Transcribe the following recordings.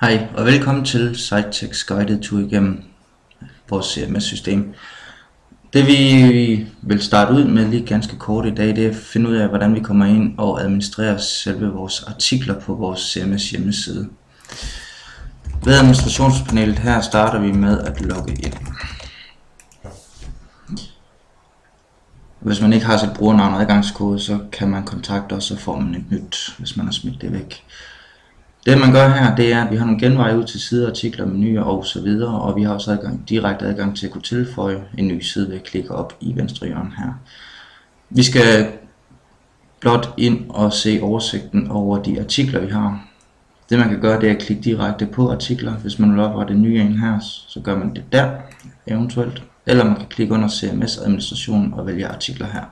Hej og velkommen til Sitetext Guided Tour igennem vores CMS-system. Det vi vil starte ud med lige ganske kort i dag, det er at finde ud af, hvordan vi kommer ind og administrerer selve vores artikler på vores CMS hjemmeside. Ved administrationspanelet her starter vi med at logge ind. Hvis man ikke har sit brugernavn og adgangskode, så kan man kontakte os, og får man et nyt, hvis man har smidt det væk. Det man gør her, det er, at vi har nogle genveje ud til sider, artikler, menuer og så videre, og vi har også direkte adgang til at kunne tilføje en ny side ved at klikke op i venstre hjørne her. Vi skal blot ind og se oversigten over de artikler, vi har. Det man kan gøre, det er at klikke direkte på artikler. Hvis man vil oprette en ny en her, så gør man det der eventuelt. Eller man kan klikke under CMS administration og vælge artikler her.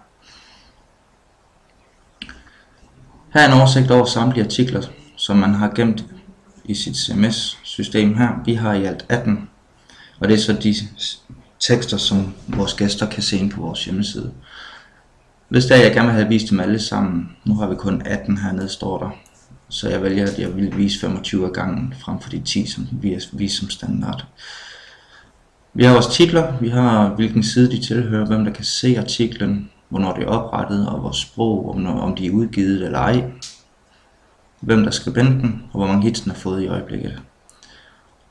Her er en oversigt over samtlige artikler, som man har gemt i sit CMS-system her. Vi har i alt 18, og det er så de tekster, som vores gæster kan se ind på vores hjemmeside. Hvis der jeg gerne vil have vist dem alle sammen, nu har vi kun 18 hernede, står der, så jeg vælger, at jeg vil vise 25 af gangen, frem for de 10, som vi viser som standard. Vi har vores titler, vi har hvilken side de tilhører, hvem der kan se artiklen, hvornår det er oprettet, og vores sprog, om de er udgivet eller ej, hvem der er skribenten, og hvor mange hits den har fået i øjeblikket.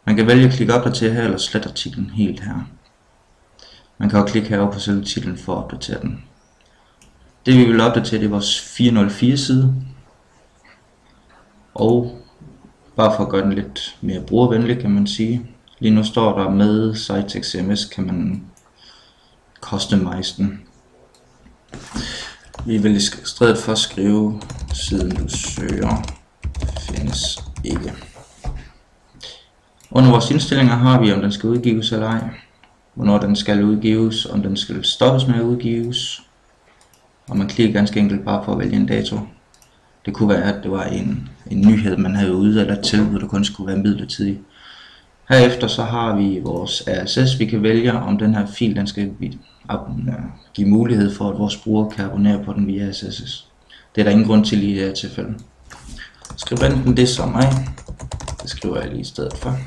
Man kan vælge at klikke opdatere her, eller slette artiklen helt her. Man kan også klikke herovre på selve titlen for at opdatere den. Det vi vil opdatere, det er vores 404 side. Og bare for at gøre den lidt mere brugervenlig, kan man sige. Lige nu står der med Sitetext CMS, kan man customize den. Vi vil i stedet for skrive, siden du søger findes ikke. Under vores indstillinger har vi, om den skal udgives eller ej, hvornår den skal udgives, om den skal stoppes med at udgives, og man klikker ganske enkelt bare på at vælge en dato. Det kunne være, at det var en nyhed, man havde ude, eller et tilbud, der kun skulle være midlertidigt. Herefter så har vi vores RSS, vi kan vælge, om den her fil, den skal give mulighed for, at vores brugere kan abonnere på den via RSS. Det er der ingen grund til i det her tilfælde. Skribenten, det er som mig. Det skriver jeg lige i stedet for.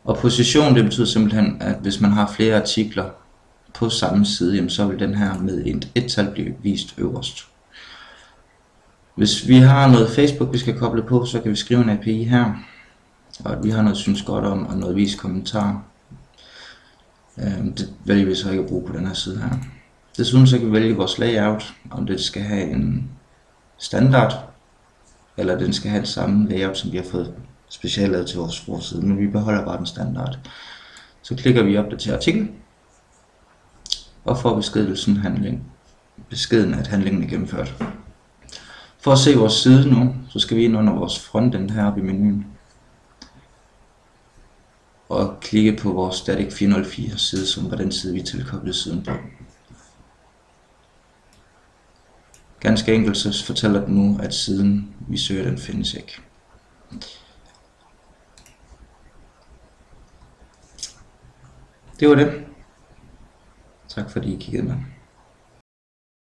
Og position, det betyder simpelthen, at hvis man har flere artikler på samme side, jamen, så vil den her med et tal blive vist øverst. Hvis vi har noget Facebook, vi skal koble på, så kan vi skrive en API her. Og at vi har noget synes godt om, og noget vis kommentar. Det vælger vi så ikke at bruge på den her side her. Desuden så kan vi vælge vores layout, om det skal have en standard, eller den skal have det samme layout, som vi har fået specielt lavet til vores forside, men vi beholder bare den standard. Så klikker vi opdater artikel, og får beskeden at handlingen er gennemført. For at se vores side nu, så skal vi ind under vores frontend heroppe i menuen, og klikke på vores Static 404 side, som var den side vi tilkoblede siden på. Ganske enkelt så fortæller den nu, at siden vi søger, den findes ikke. Det var det. Tak fordi I kiggede med.